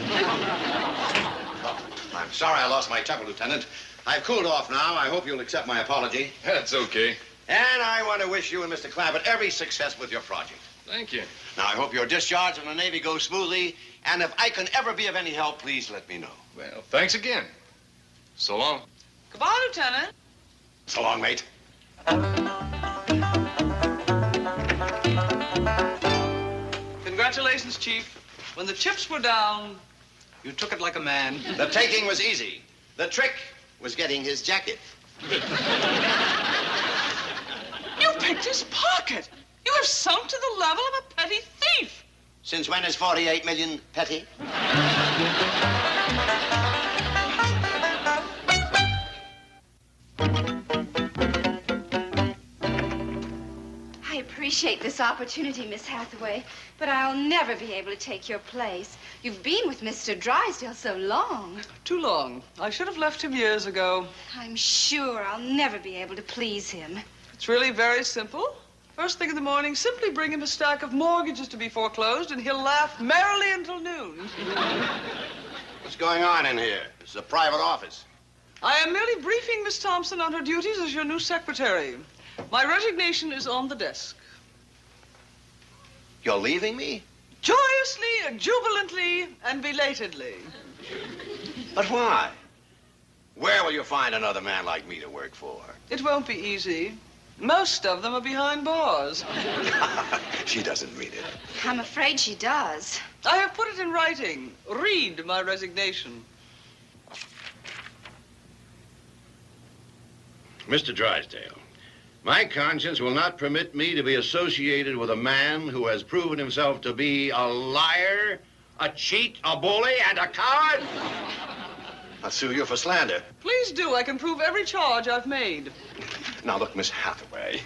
I'm sorry I lost my temper, Lieutenant. I've cooled off now. I hope you'll accept my apology. That's okay. And I want to wish you and Mr. Clampett every success with your project. Thank you. Now, I hope your discharge from the Navy goes smoothly. And if I can ever be of any help, please let me know. Well, thanks again. So long. Goodbye, Lieutenant. So long, mate. Congratulations, Chief. When the chips were down, you took it like a man. The taking was easy. The trick was getting his jacket. You picked his pocket. You have sunk to the level of a petty thief. Since when is 48 million petty? I appreciate this opportunity, Miss Hathaway, but I'll never be able to take your place. You've been with Mr. Drysdale so long. Too long. I should have left him years ago. I'm sure I'll never be able to please him. It's really very simple. First thing in the morning, simply bring him a stack of mortgages to be foreclosed, and he'll laugh merrily until noon. What's going on in here? This is a private office. I am merely briefing Miss Thompson on her duties as your new secretary. My resignation is on the desk. You're leaving me? Joyously, jubilantly, and belatedly. But why? Where will you find another man like me to work for? It won't be easy. Most of them are behind bars. She doesn't read it. I'm afraid she does. I have put it in writing. Read my resignation. Mr. Drysdale, my conscience will not permit me to be associated with a man who has proven himself to be a liar, a cheat, a bully, and a coward. I'll sue you for slander. Please do. I can prove every charge I've made. Now, look, Miss Hathaway,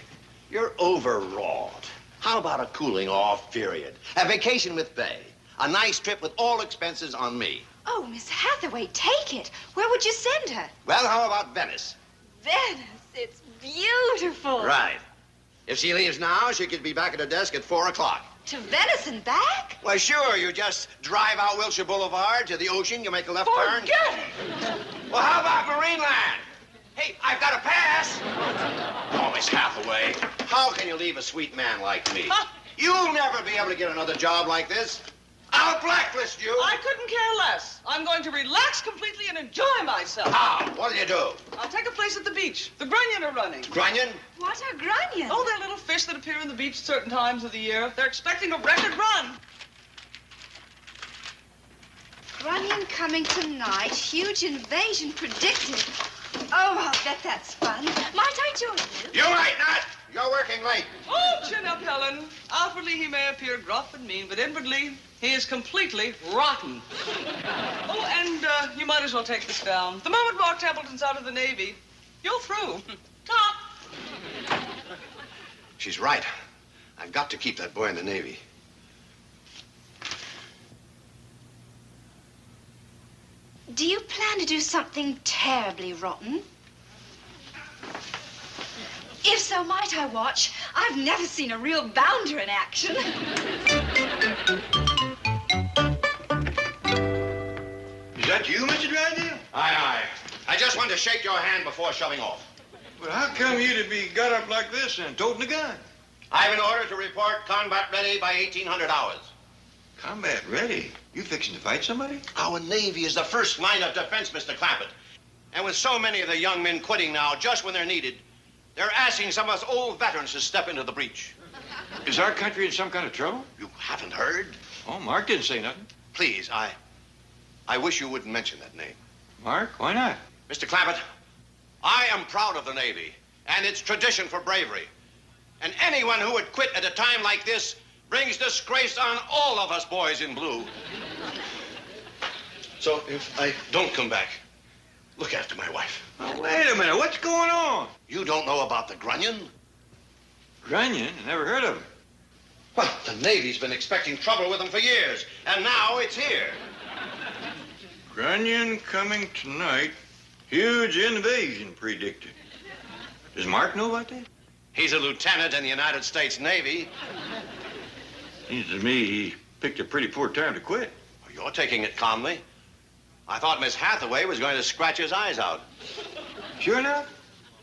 you're overwrought. How about a cooling off period? A vacation with Bay. A nice trip with all expenses on me. Oh, Miss Hathaway, take it. Where would you send her? Well, how about Venice? Venice. It's beautiful. Right. If she leaves now, she could be back at her desk at 4 o'clock. To Venice and back? Why, sure. You just drive out Wilshire Boulevard to the ocean. You make a left turn. Forget it! Well, how about Marineland? Hey, I've got a pass. Oh, Miss Hathaway, how can you leave a sweet man like me? Huh? You'll never be able to get another job like this. I'll blacklist you. I couldn't care less. I'm going to relax completely and enjoy myself. How? What'll you do? I'll take a place at the beach. The grunion are running. Grunion? What are grunions? Oh, they're little fish that appear on the beach at certain times of the year. They're expecting a record run. Grunion coming tonight. Huge invasion predicted. Oh, I'll bet that's fun. Might I join you? You might not. You're working late. Oh, chin up, Helen. Outwardly, he may appear gruff and mean, but inwardly, he is completely rotten. Oh, and you might as well take this down. The moment Mark Templeton's out of the Navy, you're through. Top. She's right. I've got to keep that boy in the Navy. Do you plan to do something terribly rotten? If so, might I watch? I've never seen a real bounder in action. Is that you, Mr. Drysdale? Aye. I just wanted to shake your hand before shoving off. Well, how come you to be got up like this and toting a gun? I've been ordered to report combat ready by 1800 hours. Combat ready? You fixing to fight somebody? Our Navy is the first line of defense, Mr. Clampett. And with so many of the young men quitting now, just when they're needed, they're asking some of us old veterans to step into the breach. Is our country in some kind of trouble? You haven't heard? Oh, Mark didn't say nothing. Please, I wish you wouldn't mention that name. Mark, why not? Mr. Clampett, I am proud of the Navy and its tradition for bravery. And anyone who would quit at a time like this brings disgrace on all of us boys in blue. So if I don't come back, look after my wife. Oh, wait a minute. What's going on? You don't know about the Grunion? Grunion? I never heard of him. Well, the Navy's been expecting trouble with them for years, and now it's here. Grunion coming tonight. Huge invasion predicted. Does Mark know about that? He's a lieutenant in the United States Navy. Seems to me he picked a pretty poor time to quit. You're taking it calmly. I thought Miss Hathaway was going to scratch his eyes out. Sure enough?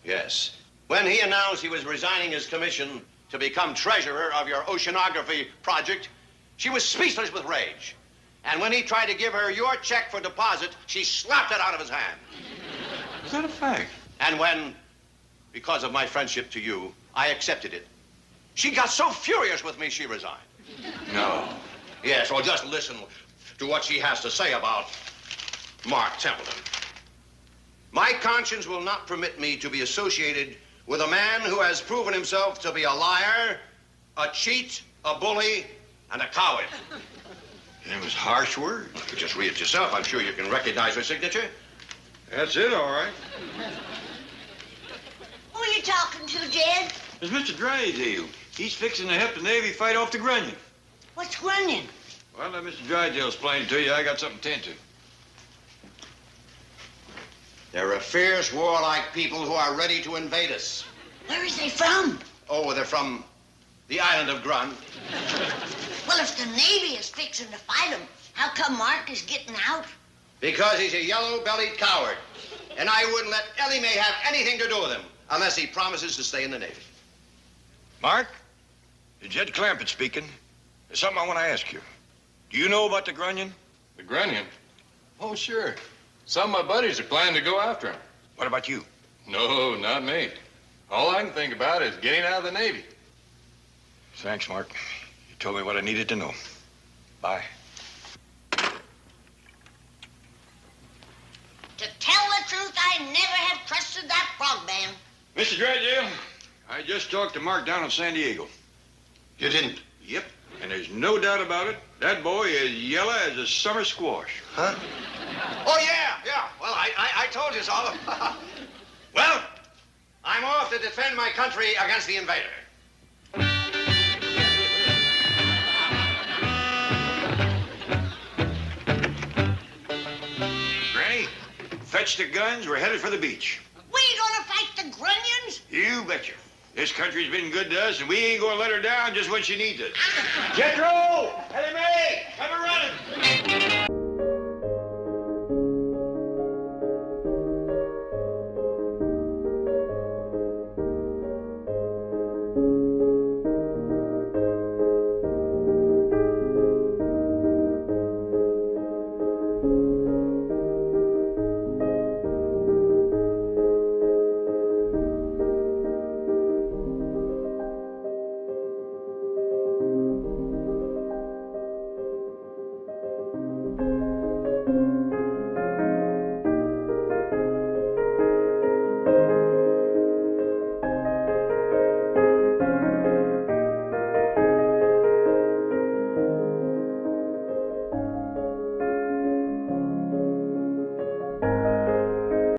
Yes. When he announced he was resigning his commission to become treasurer of your oceanography project, she was speechless with rage. And when he tried to give her your check for deposit, she slapped it out of his hand. Is that a fact? And when, because of my friendship to you, I accepted it, she got so furious with me, she resigned. No. Yes, well, just listen to what she has to say about Mark Templeton. My conscience will not permit me to be associated with a man who has proven himself to be a liar, a cheat, a bully, and a coward. It was harsh words. You could just read it yourself. I'm sure you can recognize her signature. That's it, all right. Who are you talking to, Jed? It's Mr. Drysdale. He's fixing to help the Navy fight off the Grunion. What's Grunion? Well, let Mr. Drysdale explain to you. I got something to tend to. They're a fierce, warlike people who are ready to invade us. Where is they from? Oh, they're from the island of Grun. Well, if the Navy is fixing to fight them, how come Mark is getting out? Because he's a yellow-bellied coward. And I wouldn't let Ellie Mae have anything to do with him unless he promises to stay in the Navy. Mark, it's Jed Clampett speaking. There's something I want to ask you. Do you know about the Grunion? The Grunion? Oh, sure. Some of my buddies are planning to go after him. What about you? No, not me. All I can think about is getting out of the Navy. Thanks, Mark. You told me what I needed to know. Bye. To tell the truth, I never have trusted that frog man. Mr. Drysdale, I just talked to Mark down in San Diego. You didn't? Yep. And there's no doubt about it. That boy is yellow as a summer squash. Huh? Oh, yeah. Well, I told you so. Well, I'm off to defend my country against the invader. Granny, fetch the guns. We're headed for the beach. We gonna fight the Grunions? You betcha. This country's been good to us, and we ain't gonna let her down just when she needs us. Jethro! Ellie Mae! Come a running!